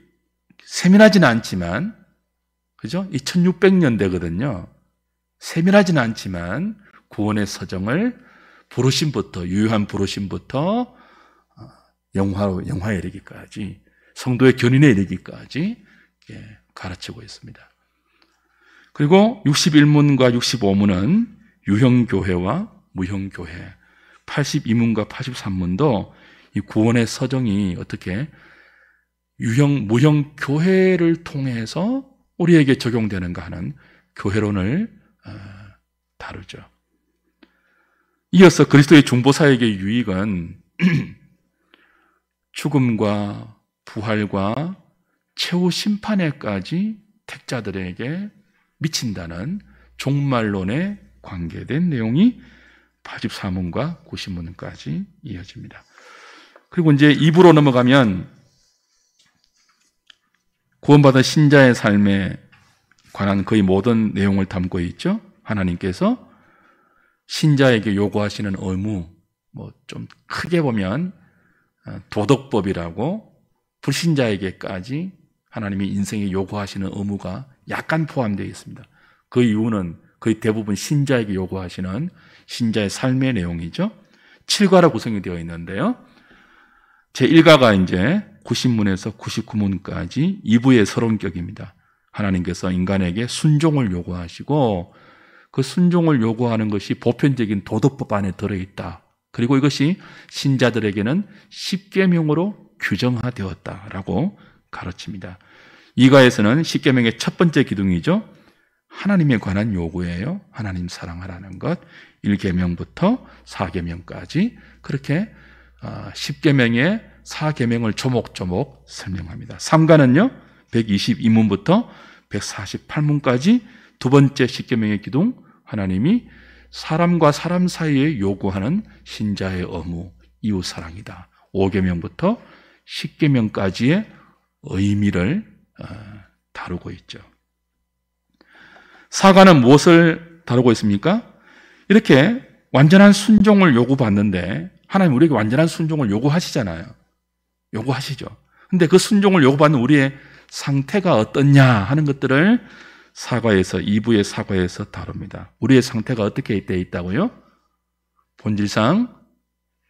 세밀하지는 않지만, 그죠? 2600년대거든요. 세밀하지는 않지만 구원의 서정을 부르심부터, 유효한 부르심부터 영화에 이르기까지, 성도의 견인에 이르기까지 가르치고 있습니다. 그리고 61문과 65문은 유형교회와 무형교회, 82문과 83문도 이 구원의 서정이 어떻게 유형, 무형 교회를 통해서 우리에게 적용되는가 하는 교회론을 다루죠. 이어서 그리스도의 중보사역의 유익은 죽음과 부활과 최후 심판에까지 택자들에게 미친다는 종말론에 관계된 내용이 84문과 90문까지 이어집니다. 그리고 이제 2부로 넘어가면 구원받은 신자의 삶에 관한 거의 모든 내용을 담고 있죠. 하나님께서 신자에게 요구하시는 의무, 뭐 좀 크게 보면 도덕법이라고 불신자에게까지 하나님이 인생에 요구하시는 의무가 약간 포함되어 있습니다. 그 이유는 거의 대부분 신자에게 요구하시는 신자의 삶의 내용이죠. 7가로 구성이 되어 있는데요. 제1가가 이제 90문에서 99문까지 2부의 서론격입니다. 하나님께서 인간에게 순종을 요구하시고 그 순종을 요구하는 것이 보편적인 도덕법 안에 들어있다. 그리고 이것이 신자들에게는 십계명으로 규정화되었다라고 가르칩니다. 2가에서는 십계명의 첫 번째 기둥이죠. 하나님에 관한 요구예요. 하나님 사랑하라는 것. 1계명부터 4계명까지 그렇게 10계명의 4계명을 조목조목 설명합니다. 3가는요. 122문부터 148문까지 두 번째 10계명의 기둥, 하나님이 사람과 사람 사이에 요구하는 신자의 의무, 이웃사랑이다. 5계명부터 10계명까지의 의미를 다루고 있죠. 4가는 무엇을 다루고 있습니까? 이렇게 완전한 순종을 요구받는데 하나님 우리에게 완전한 순종을 요구하시잖아요. 요구하시죠. 근데 그 순종을 요구받는 우리의 상태가 어떻냐 하는 것들을 4과에서 2부의 4과에서 다룹니다. 우리의 상태가 어떻게 되어 있다고요? 본질상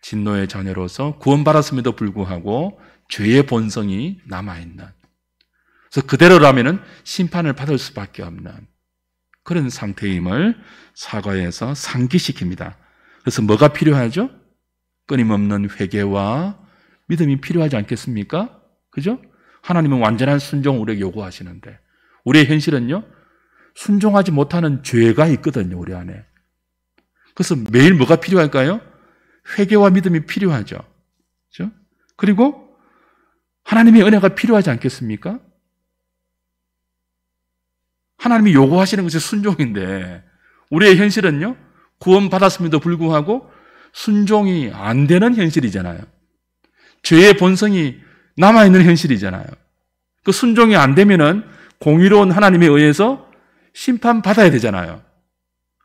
진노의 자녀로서 구원받았음에도 불구하고 죄의 본성이 남아있는, 그래서 그대로라면 심판을 받을 수밖에 없는 그런 상태임을 4과에서 상기시킵니다. 그래서 뭐가 필요하죠? 끊임없는 회개와 믿음이 필요하지 않겠습니까? 그죠? 하나님은 완전한 순종을 우리에게 요구하시는데 우리의 현실은요, 순종하지 못하는 죄가 있거든요, 우리 안에. 그래서 매일 뭐가 필요할까요? 회개와 믿음이 필요하죠. 그죠? 그리고 하나님의 은혜가 필요하지 않겠습니까? 하나님이 요구하시는 것이 순종인데 우리의 현실은요, 구원받았음에도 불구하고 순종이 안 되는 현실이잖아요. 죄의 본성이 남아있는 현실이잖아요. 그 순종이 안 되면은 공의로운 하나님에 의해서 심판받아야 되잖아요.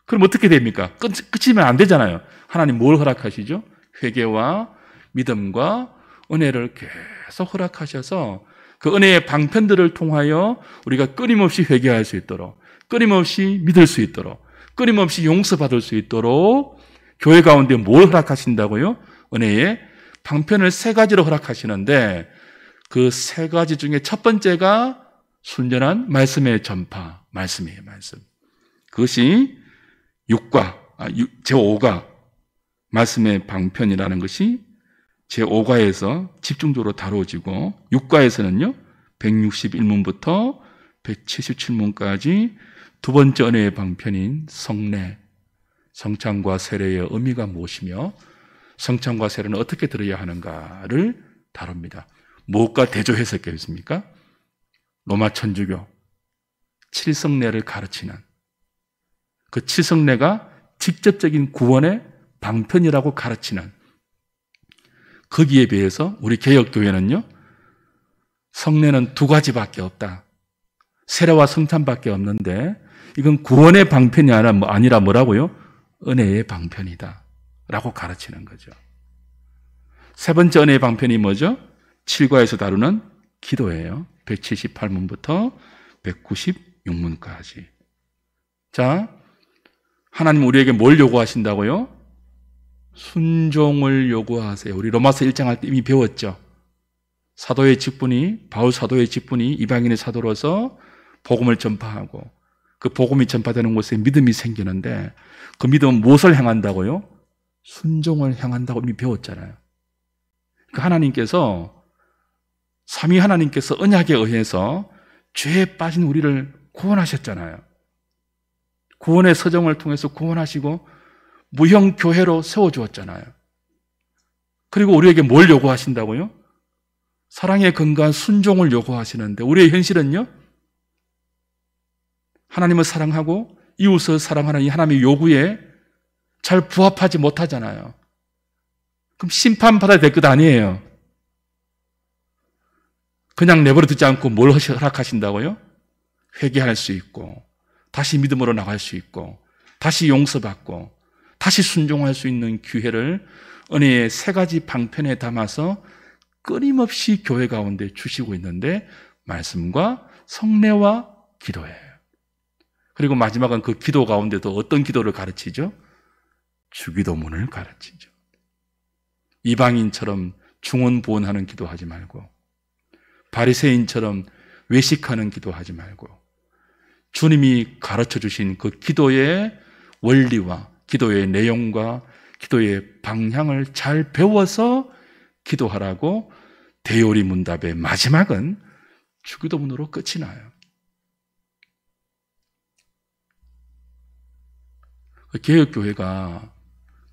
그럼 어떻게 됩니까? 끝이면 안 되잖아요. 하나님 뭘 허락하시죠? 회개와 믿음과 은혜를 계속 허락하셔서 그 은혜의 방편들을 통하여 우리가 끊임없이 회개할 수 있도록, 끊임없이 믿을 수 있도록, 끊임없이 용서받을 수 있도록 교회 가운데 뭘 허락하신다고요? 은혜의 방편을 3가지로 허락하시는데 그 3가지 중에 첫 번째가 순전한 말씀의 전파, 말씀이에요, 말씀. 그것이 6과, 제5가 말씀의 방편이라는 것이 제5과에서 집중적으로 다뤄지고 6과에서는요 161문부터 177문까지 두 번째 은혜의 방편인 성례, 성찬과 세례의 의미가 무엇이며 성찬과 세례는 어떻게 들어야 하는가를 다룹니다. 무엇과 대조해석했습니까? 로마 천주교 7성례를 가르치는 그 7성례가 직접적인 구원의 방편이라고 가르치는, 거기에 비해서 우리 개혁교회는요, 성례는 2가지밖에 없다. 세례와 성찬밖에 없는데 이건 구원의 방편이 아니라 뭐라고요? 은혜의 방편이다 라고 가르치는 거죠. 세 번째 은혜의 방편이 뭐죠? 7과에서 다루는 기도예요. 178문부터 196문까지. 자, 하나님 우리에게 뭘 요구하신다고요? 순종을 요구하세요. 우리 로마서 1장 할 때 이미 배웠죠. 사도의 직분이, 바울 사도의 직분이 이방인의 사도로서 복음을 전파하고 그 복음이 전파되는 곳에 믿음이 생기는데 그 믿음은 무엇을 향한다고요? 순종을 향한다고 이미 배웠잖아요. 그러니까 하나님께서, 삼위 하나님께서 언약에 의해서 죄에 빠진 우리를 구원하셨잖아요. 구원의 서정을 통해서 구원하시고 무형교회로 세워주었잖아요. 그리고 우리에게 뭘 요구하신다고요? 사랑의 근거한 순종을 요구하시는데 우리의 현실은요? 하나님을 사랑하고 이웃을 사랑하는 이 하나님의 요구에 잘 부합하지 못하잖아요. 그럼 심판받아야 될 것 아니에요. 그냥 내버려 두지 않고 뭘 허락하신다고요? 회개할 수 있고 다시 믿음으로 나갈 수 있고 다시 용서받고 다시 순종할 수 있는 기회를 은혜의 세 가지 방편에 담아서 끊임없이 교회 가운데 주시고 있는데 말씀과 성례와 기도예요. 그리고 마지막은 그 기도 가운데도 어떤 기도를 가르치죠? 주기도문을 가르치죠. 이방인처럼 중언부언하는 기도하지 말고 바리새인처럼 외식하는 기도하지 말고 주님이 가르쳐 주신 그 기도의 원리와 기도의 내용과 기도의 방향을 잘 배워서 기도하라고 대요리 문답의 마지막은 주기도문으로 끝이 나요. 개혁교회가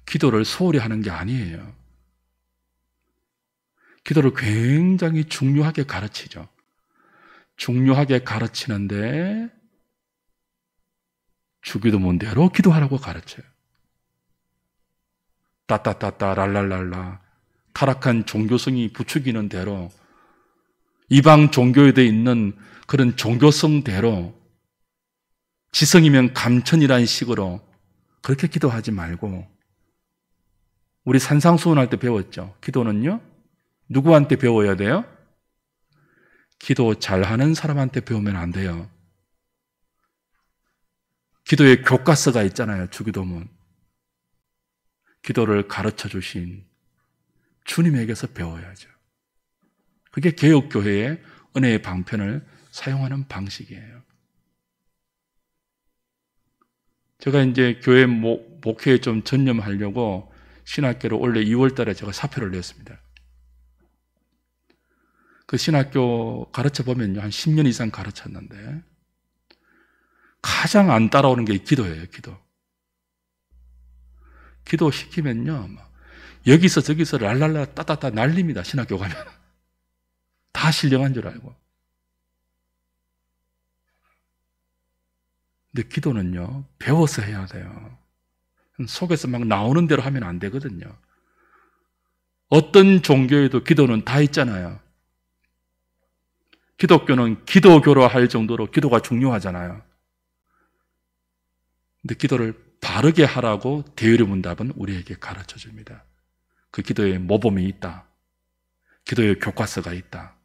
기도를 소홀히 하는 게 아니에요. 기도를 굉장히 중요하게 가르치죠. 중요하게 가르치는데 주기도문대로 기도하라고 가르쳐요. 따따따따 랄랄랄라 타락한 종교성이 부추기는 대로 이방 종교에 있는 그런 종교성대로 지성이면 감천이라는 식으로 그렇게 기도하지 말고 우리 산상수훈할 때 배웠죠. 기도는요 누구한테 배워야 돼요? 기도 잘하는 사람한테 배우면 안 돼요. 기도의 교과서가 있잖아요. 주기도문. 기도를 가르쳐 주신 주님에게서 배워야죠. 그게 개혁교회의 은혜의 방편을 사용하는 방식이에요. 제가 이제 교회 목회에 좀 전념하려고 신학교를 올해 2월 달에 제가 사표를 냈습니다. 그 신학교 가르쳐 보면요. 한 10년 이상 가르쳤는데 가장 안 따라오는 게 기도예요. 기도 시키면요. 여기서 저기서 랄랄라 따따따 난립니다. 신학교 가면. 다 신령한 줄 알고. 근데 기도는요. 배워서 해야 돼요. 속에서 막 나오는 대로 하면 안 되거든요. 어떤 종교에도 기도는 다 있잖아요. 기독교는 기도교로 할 정도로 기도가 중요하잖아요. 근데 기도를 바르게 하라고 대요리 문답은 우리에게 가르쳐 줍니다. 그 기도에 모범이 있다. 기도의 교과서가 있다.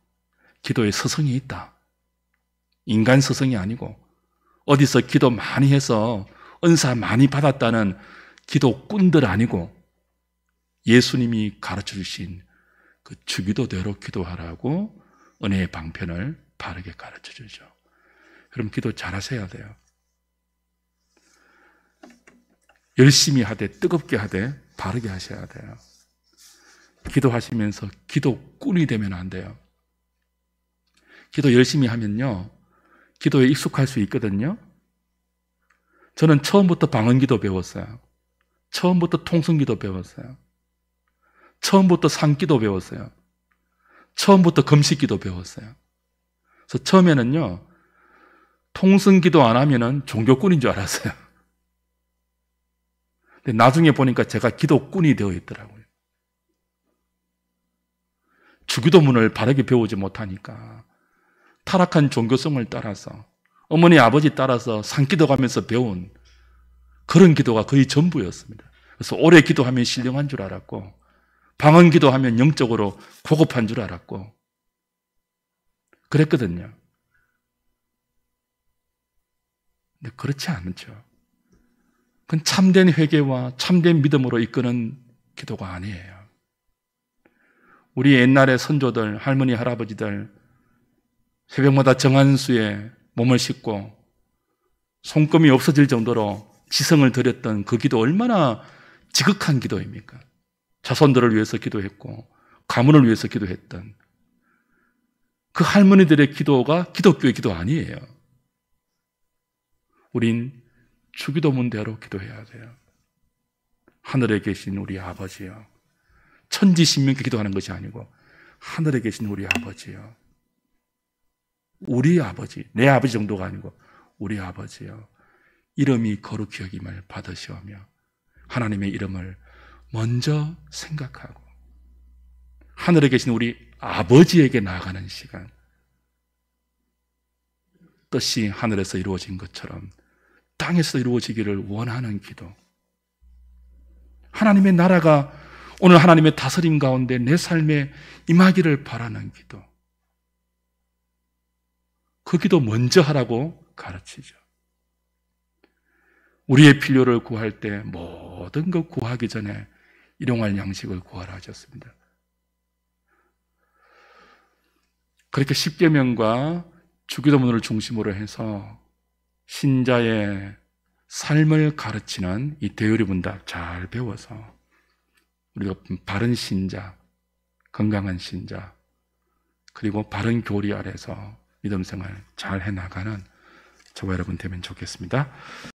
기도의 서성이 있다. 인간 서성이 아니고 어디서 기도 많이 해서 은사 많이 받았다는 기도꾼들 아니고 예수님이 가르쳐 주신 그 주기도대로 기도하라고 은혜의 방편을 바르게 가르쳐 주죠. 그럼 기도 잘하셔야 돼요. 열심히 하되 뜨겁게 하되 바르게 하셔야 돼요. 기도하시면서 기도꾼이 되면 안 돼요. 기도 열심히 하면요. 기도에 익숙할 수 있거든요. 저는 처음부터 방언기도 배웠어요. 처음부터 통성기도 배웠어요. 처음부터 산기도 배웠어요. 처음부터 금식기도 배웠어요. 그래서 처음에는요. 통성기도 안 하면은 종교꾼인 줄 알았어요. 근데 나중에 보니까 제가 기도꾼이 되어 있더라고요. 주기도문을 바르게 배우지 못하니까 타락한 종교성을 따라서 어머니 아버지 따라서 산기도 가면서 배운 그런 기도가 거의 전부였습니다. 그래서 오래 기도하면 신령한 줄 알았고 방언 기도하면 영적으로 고급한 줄 알았고 그랬거든요. 근데 그렇지 않죠. 그건 참된 회개와 참된 믿음으로 이끄는 기도가 아니에요. 우리 옛날의 선조들, 할머니, 할아버지들 새벽마다 정한수에 몸을 싣고 손금이 없어질 정도로 지성을 들였던 그 기도 얼마나 지극한 기도입니까? 자손들을 위해서 기도했고 가문을 위해서 기도했던 그 할머니들의 기도가 기독교의 기도 아니에요. 우린 주기도문대로 기도해야 돼요. 하늘에 계신 우리 아버지요. 천지신명께 기도하는 것이 아니고 하늘에 계신 우리 아버지요. 우리 아버지, 내 아버지 정도가 아니고 우리 아버지요. 이름이 거룩히 여김을 받으시오며 하나님의 이름을 먼저 생각하고 하늘에 계신 우리 아버지에게 나아가는 시간, 뜻이 하늘에서 이루어진 것처럼 땅에서 이루어지기를 원하는 기도, 하나님의 나라가 오늘 하나님의 다스림 가운데 내 삶에 임하기를 바라는 기도, 그 기도 먼저 하라고 가르치죠. 우리의 필요를 구할 때 모든 것 구하기 전에 일용할 양식을 구하라 하셨습니다. 그렇게 십계명과 주기도문을 중심으로 해서 신자의 삶을 가르치는 이 대요리문답 잘 배워서 우리가 바른 신자, 건강한 신자, 그리고 바른 교리 아래서 믿음 생활 잘 해나가는 저와 여러분 되면 좋겠습니다.